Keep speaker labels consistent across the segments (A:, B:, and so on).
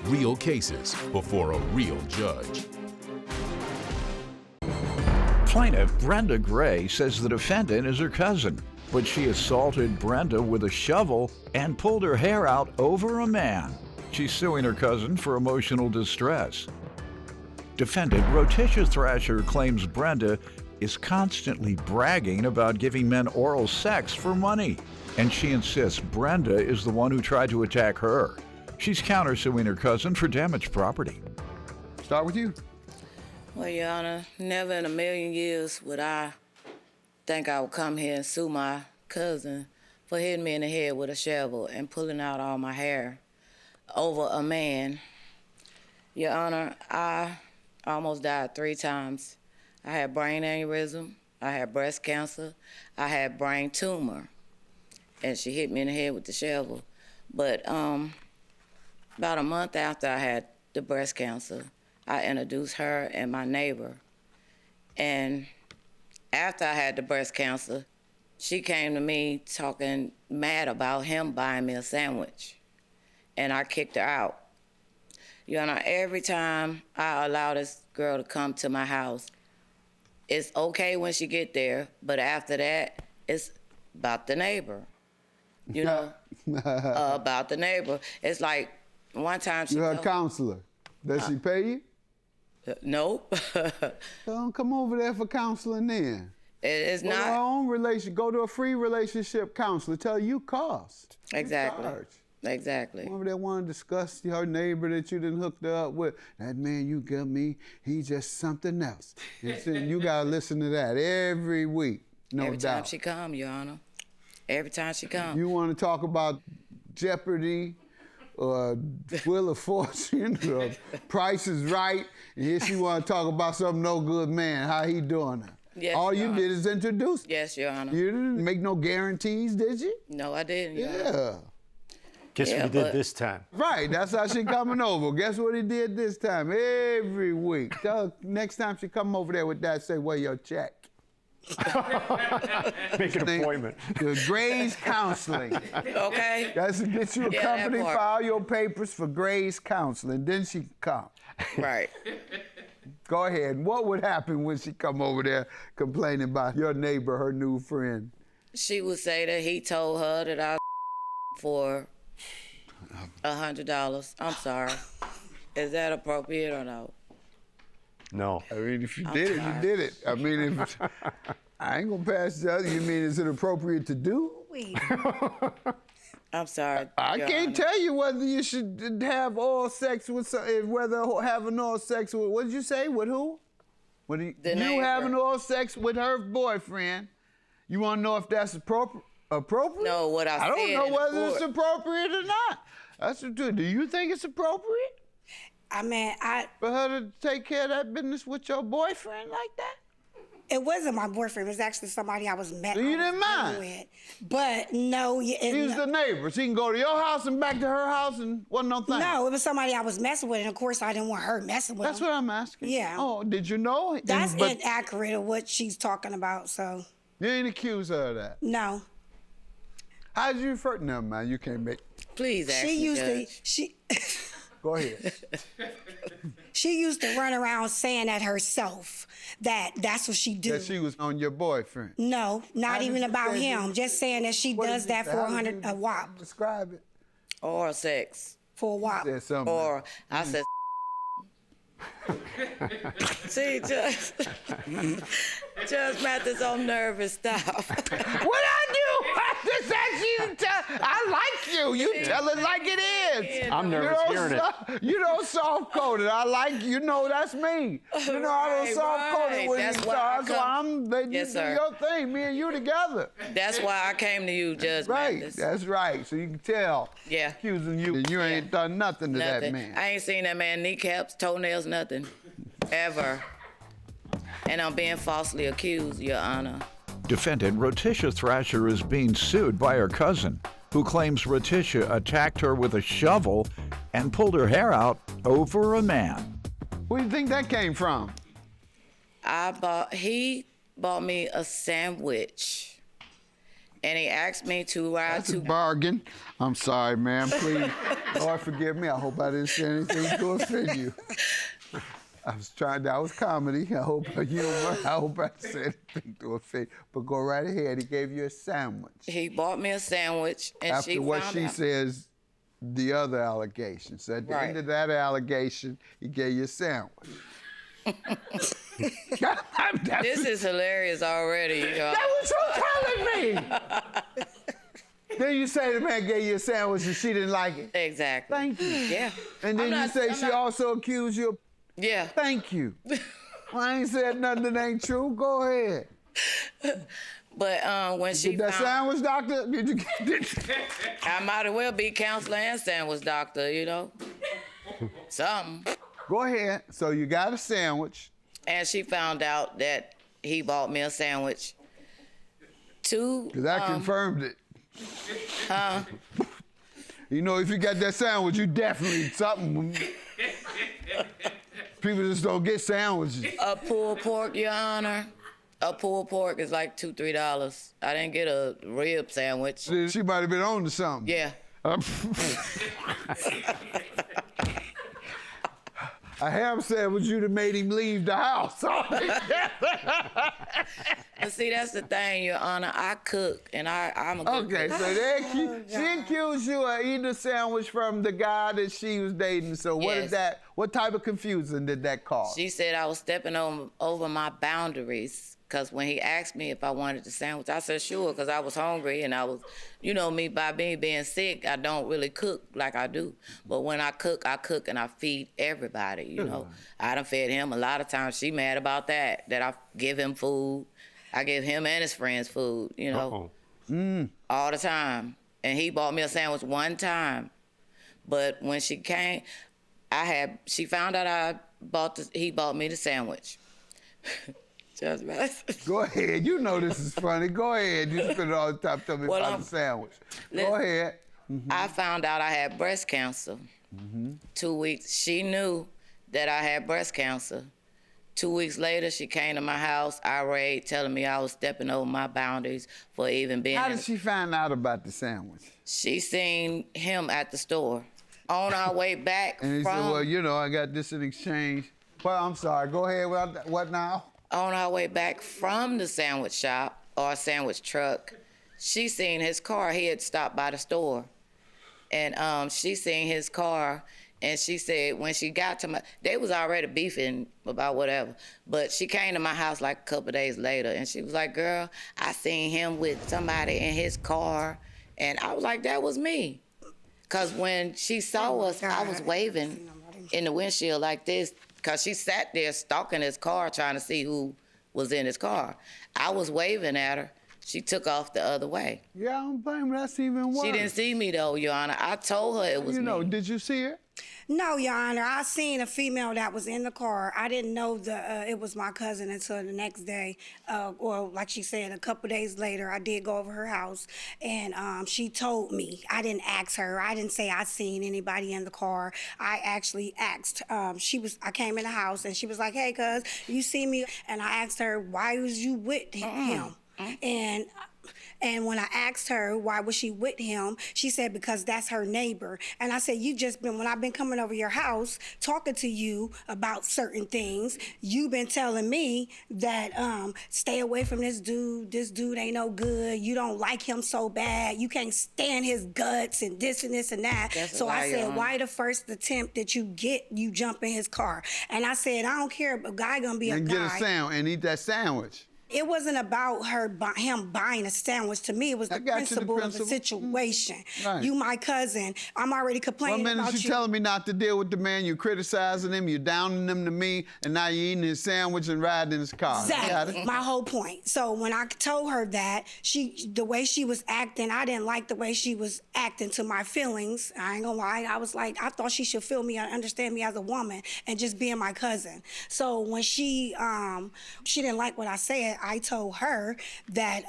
A: real cases before a real judge.
B: Plaintiff Brenda Gray says the defendant is her cousin, but she assaulted Brenda with a shovel and pulled her hair out over a man. She's suing her cousin for emotional distress. Defendant Rotisha Thrasher claims Brenda is constantly bragging about giving men oral sex for money, and she insists Brenda is the one who tried to attack her. She's countersuing her cousin for damaged property.
C: Start with you.
D: Well, Your Honor, never in a million years would I think I would come here and sue my cousin for hitting me in the head with a shovel and pulling out all my hair over a man. Your Honor, I almost died 3 times. I had brain aneurysm, I had breast cancer, I had brain tumor, and she hit me in the head with the shovel. But about a month after I had the breast cancer, I introduced her and my neighbor. And after I had the breast cancer, she came to me talking mad about him buying me a sandwich. And I kicked her out. You know, every time I allow this girl to come to my house, it's okay when she get there, but after that, it's about the neighbor. You know, about the neighbor. It's like one time she...
C: You're a counselor. Does she pay you?
D: Nope.
C: Don't come over there for counseling then.
D: It's
C: Go to
D: not.
C: our own relation. Go to a free relationship counselor. Tell you cost.
D: Exactly.
C: Charge.
D: Exactly.
C: Over there want to discuss her neighbor that you done hooked her up with. That man you got me, he just something else. And so you got to listen to that every week, no doubt.
D: Every time she come, Your Honor. Every time she come.
C: You want to talk about Jeopardy, or Wheel of Fortune, or Price is Right, and here she want to talk about some no good man, how he doing it.
D: Yes,
C: All
D: Your
C: you
D: Honor.
C: did is introduce.
D: Yes, Your Honor.
C: You didn't make no guarantees, did you?
D: No, I didn't, Your Honor.
C: Yeah.
E: Guess what he did this time.
C: Right, that's how she coming over. Guess what he did this time? Every week. Tell her next time she come over there with that, say, where your check?
E: Make an appointment.
C: The Gray's Counseling.
D: Okay.
C: That's to get you a
D: Yeah, that
C: company,
D: part.
C: file your papers for Gray's Counseling. Then she can come.
D: Right.
C: Go ahead. What would happen when she come over there complaining about your neighbor, her new friend?
D: She would say that he told her that I for $100. I'm sorry. Is that appropriate or no?
E: No.
C: I mean, if you did it, you did it. I mean, if I ain't gonna pass the other. You mean, is it appropriate to do?
D: I'm sorry.
C: I
D: Your
C: can't
D: Honor.
C: tell you whether you should have oral sex with whether having oral sex with, what did you say, with who? With you
D: The neighbor.
C: having oral sex with her boyfriend. You want to know if that's appropriate?
D: No, what I
C: don't
D: said
C: know
D: in
C: whether it's
D: court.
C: appropriate or not. That's the truth. Do you think it's appropriate
F: I mean,
C: for her to take care of that business with your boyfriend like that?
F: it wasn't my boyfriend. It was actually somebody I was met.
C: So you
F: I was
C: didn't mind?
F: dealing with. But no,
C: He was the neighbor. She can go to your house and back to her house and wasn't no thing.
F: no, it was somebody I was messing with, and of course I didn't want her messing with
C: That's
F: him.
C: what I'm asking.
F: Yeah.
C: Oh, did you know?
F: That's
C: But
F: inaccurate of what she's talking about. So
C: you ain't accuse her of that.
F: no,
C: How did you refer? Never mind. You can't make.
D: Please ask
F: she
D: me,
F: used to
D: Judge.
F: she.
C: Go ahead.
F: She used to run around saying that herself, that's what she do.
C: That she was on your boyfriend.
F: No, not
C: How did
F: even
C: you
F: about
C: say
F: him.
C: that?
F: Just saying that she
C: What
F: does
C: did you
F: that
C: say?
F: for
C: How did
F: a
C: you
F: wop.
C: Describe it.
D: Or sex.
F: For a wop.
C: Said something.
D: Or I said. See, Judge Mathis on nervous. Stop.
C: What I do? I just asked you to tell. I like you. You tell it like it is.
E: I'm nervous hearing it.
C: You don't soft code it. I like you. Know that's me. You know I don't
D: Right,
C: soft code
D: right.
C: it with
D: That's
C: you.
D: why I
C: So
D: come-
C: I'm letting
D: Yes,
C: you do
D: sir.
C: your thing. Me and you together.
D: That's why I came to you, Judge
C: Right.
D: Mathis.
C: That's right. So you can tell.
D: Yeah.
C: Accusing you. And you ain't done nothing to that
D: Nothing.
C: man.
D: I ain't seen that man kneecaps, toenails, nothing. Ever. And I'm being falsely accused, Your Honor.
B: Defendant Rotisha Thrasher is being sued by her cousin, who claims Rotisha attacked her with a shovel and pulled her hair out over a man.
C: Where do you think that came from?
D: He bought me a sandwich. and he asked me to ride
C: That's a
D: to.
C: bargain. I'm sorry, ma'am. Please, Lord, forgive me. I hope I didn't say anything to offend you. That was comedy. I hope you don't mind. I hope I said anything to offend. But go right ahead. He gave you a sandwich.
D: He bought me a sandwich, and
C: After
D: she
C: what
D: found
C: she
D: out.
C: says, the other allegation. So at the end of that allegation, he gave you a sandwich.
D: This is hilarious already, y'all.
C: That's what you're telling me. Then you say the man gave you a sandwich and she didn't like it.
D: Exactly.
C: Thank you.
D: Yeah.
C: And then you say she also accused you of.
D: Yeah.
C: Thank you. Well, I ain't said nothing that ain't true. Go ahead.
D: But when she
C: Did that
D: found,
C: sandwich, doctor? Did you get it?
D: I might as well be counselor and sandwich doctor, you know. Something.
C: Go ahead. So you got a sandwich.
D: And she found out that he bought me a sandwich.
C: Because I confirmed it. You know, if you got that sandwich, you definitely something. People just don't get sandwiches.
D: A pulled pork, Your Honor. A pulled pork is like $2, $3. I didn't get a rib sandwich.
C: She might have been on to something.
D: Yeah.
C: A ham sandwich, you'd have made him leave the house.
D: But see, that's the thing, Your Honor. I cook, and I'm a good
C: Okay,
D: cook.
C: so she accused you of eating a sandwich from the guy that she was dating. So
D: Yes.
C: what type of confusion did that cause?
D: She said I was stepping over my boundaries. Because when he asked me if I wanted the sandwich, I said sure, because I was hungry, and I was, you know me, by me being sick, I don't really cook like I do. But when I cook, and I feed everybody, you know. I done fed him a lot of times. She mad about that I give him food. I give him and his friends food, you know, all the time. And he bought me a sandwich one time. But when she came, she found out he bought me the sandwich. Judge Mathis.
C: Go ahead. You know this is funny. Go ahead. You spend all the time telling me about the sandwich. Go ahead.
D: I found out I had breast cancer. 2 weeks. She knew that I had breast cancer. 2 weeks later, she came to my house, irate, telling me I was stepping over my boundaries for even being.
C: How did she find out about the sandwich?
D: She seen him at the store. On our way back
C: And he
D: from.
C: said, well, you know, I got this in exchange. Well, I'm sorry. Go ahead. What now?
D: On our way back from the sandwich shop or sandwich truck, she seen his car. He had stopped by the store. And she seen his car, and she said when she got to they was already beefing about whatever, but she came to my house like a couple days later, and she was like, girl, I seen him with somebody in his car. And I was like, that was me. Because when she saw us, I was waving in the windshield like this, because she sat there stalking his car trying to see who was in his car. I was waving at her. She took off the other way.
C: Yeah, I don't blame her. That's even worse.
D: She didn't see me, though, Your Honor. I told her it was me.
C: You know, did you see her?
F: No, Your Honor. I seen a female that was in the car. I didn't know it was my cousin until the next day. Or like she said, a couple days later, I did go over her house, and she told me. I didn't ask her. I didn't say I seen anybody in the car. I actually asked. I came in the house, and she was like, hey, cuz, you see me? And I asked her, why was you with him? And when I asked her why was she with him, she said because that's her neighbor. And I said, when I've been coming over your house talking to you about certain things, you've been telling me that stay away from this dude ain't no good, you don't like him so bad, you can't stand his guts and this and this and that. So I said, why the first attempt that you get, you jump in his car? And I said, I don't care, a guy gonna be a guy.
C: And get a sandwich and eat that sandwich.
F: It wasn't about him buying a sandwich. To me, it was the principle of the situation.
C: Right.
F: You, my cousin, I'm already complaining about you.
C: One minute you're telling me not to deal with the man, you're criticizing him, you're downing him to me, and now you're eating his sandwich and riding in his car.
F: Exactly, my whole point. So when I told her that, the way she was acting, I didn't like the way she was acting to my feelings. I ain't gonna lie. I was like, I thought she should feel me and understand me as a woman and just being my cousin. So when she didn't like what I said, I told her that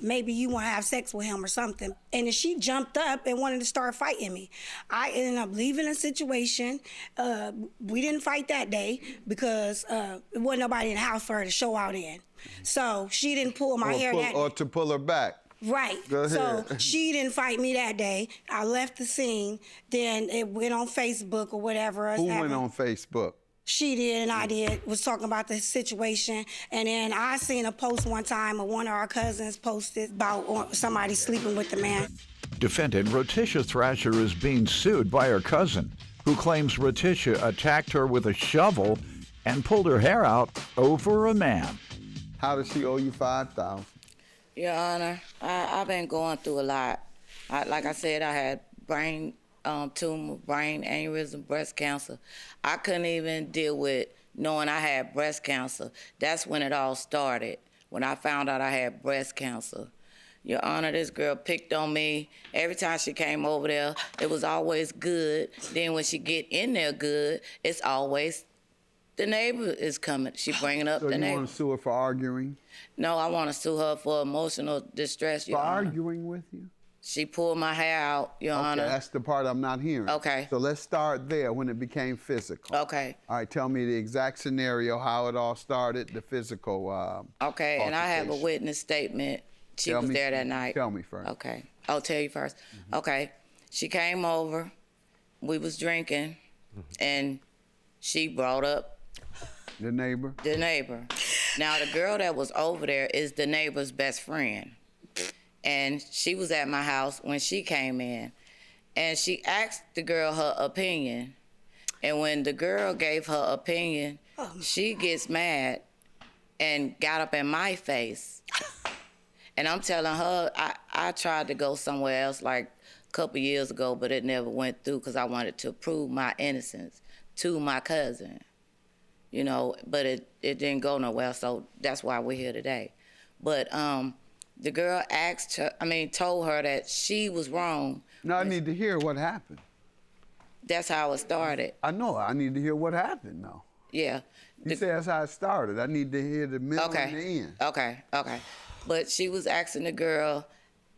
F: maybe you want to have sex with him or something. And then she jumped up and wanted to start fighting me. I ended up leaving the situation. We didn't fight that day because it wasn't nobody in the house for her to show out in. So she didn't pull my hair
C: or to pull her back.
F: Right.
C: Go
F: So
C: ahead.
F: she didn't fight me that day. I left the scene. Then it went on Facebook or whatever.
C: Who went on Facebook?
F: She did and I did, was talking about the situation. And then I seen a post one time of one of our cousins posted about somebody sleeping with the man.
B: Defendant Rotisha Thrasher is being sued by her cousin, who claims Rotisha attacked her with a shovel and pulled her hair out over a man.
C: How does she owe you $5,000?
D: Your Honor, I've been going through a lot. Like I said, I had brain tumor, brain aneurysm, breast cancer. I couldn't even deal with knowing I had breast cancer. That's when it all started, when I found out I had breast cancer. Your Honor, this girl picked on me. Every time she came over there, it was always good. Then when she get in there good, it's always the neighbor is coming. She bringing up
C: So
D: the
C: you
D: neighbor.
C: want to sue her for arguing?
D: No, I want to sue her for emotional distress,
C: For
D: Your Honor.
C: arguing with you?
D: She pulled my hair out, Your Honor.
C: Okay, that's the part I'm not hearing.
D: Okay.
C: So let's start there when it became physical.
D: Okay.
C: All right, tell me the exact scenario, how it all started, the physical.
D: Okay, and I have a
C: altercation.
D: witness statement. She
C: Tell
D: was
C: me-
D: there that night.
C: Tell me first.
D: Okay, I'll tell you 1st Okay, she came over. We was drinking, and she brought up
C: The neighbor?
D: the neighbor. Now, the girl that was over there is the neighbor's best friend. And she was at my house when she came in. And she asked the girl her opinion. And when the girl gave her opinion, she gets mad and got up in my face. And I'm telling her, I tried to go somewhere else like a couple years ago, but it never went through because I wanted to prove my innocence to my cousin. You know, but it didn't go nowhere, so that's why we're here today. But the girl told her that she was wrong.
C: No, I need to hear what happened.
D: That's how it started.
C: I know, I need to hear what happened now.
D: Yeah.
C: You say that's how it started. I need to hear the middle and the end.
D: Okay. But she was asking the girl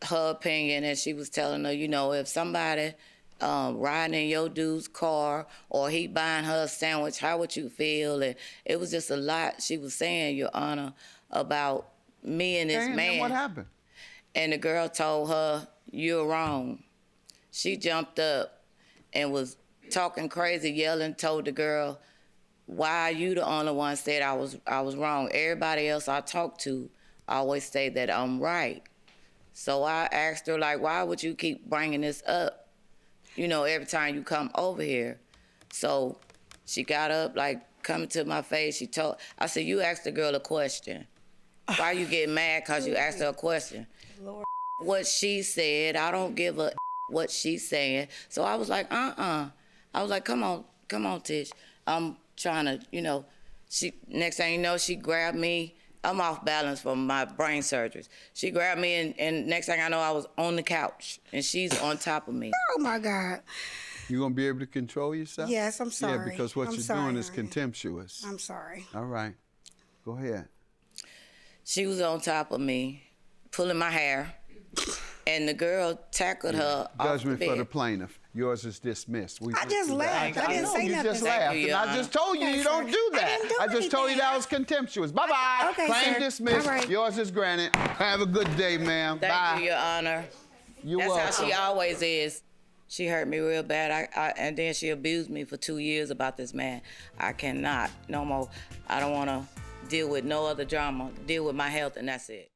D: her opinion, and she was telling her, you know, if somebody riding in your dude's car or he buying her a sandwich, how would you feel? And it was just a lot she was saying, Your Honor, about me and this
C: And
D: man.
C: then what happened?
D: And the girl told her, you're wrong. She jumped up and was talking crazy, yelling, told the girl, why are you the only one said I was wrong? Everybody else I talk to always say that I'm right. So I asked her, like, why would you keep bringing this up? You know, every time you come over here. So she got up, like, coming to my face. I said, you asked the girl a question. Why you getting mad because you asked her a question?
F: Lord.
D: What she said, I don't give a what she's saying. So I was like, I was like, come on, Tish. I'm trying to, you know, next thing you know, she grabbed me. I'm off balance from my brain surgeries. She grabbed me, and next thing I know, I was on the couch, and she's on top of me.
F: Oh my God.
C: You gonna be able to control yourself?
F: Yes, I'm sorry.
C: Yeah, because what
F: I'm
C: you're
F: sorry,
C: doing is
F: honey.
C: contemptuous.
F: I'm sorry.
C: All right, go ahead.
D: She was on top of me, pulling my hair, and the girl tackled her off the
C: Judgment
D: bed.
C: for the plaintiff. Yours is dismissed.
F: I just laughed. I didn't say
C: You
F: nothing.
C: just
D: Thank
C: laughed,
D: you,
C: and
D: Your
C: I
D: Honor.
C: just told you
F: Okay,
C: you don't
F: sir.
C: do
F: I
C: that.
F: didn't do
C: I just told you
F: anything.
C: that was contemptuous. Bye-bye.
F: Okay,
C: Claim
F: sir.
C: dismissed.
F: All right.
C: Yours is granted. Have a good day, ma'am.
D: Thank
C: Bye.
D: you, Your Honor.
C: You're
D: That's
C: welcome.
D: how she always is. She hurt me real bad, and then she abused me for 2 years about this man. I cannot, no more. I don't want to deal with no other drama. Deal with my health, and that's it.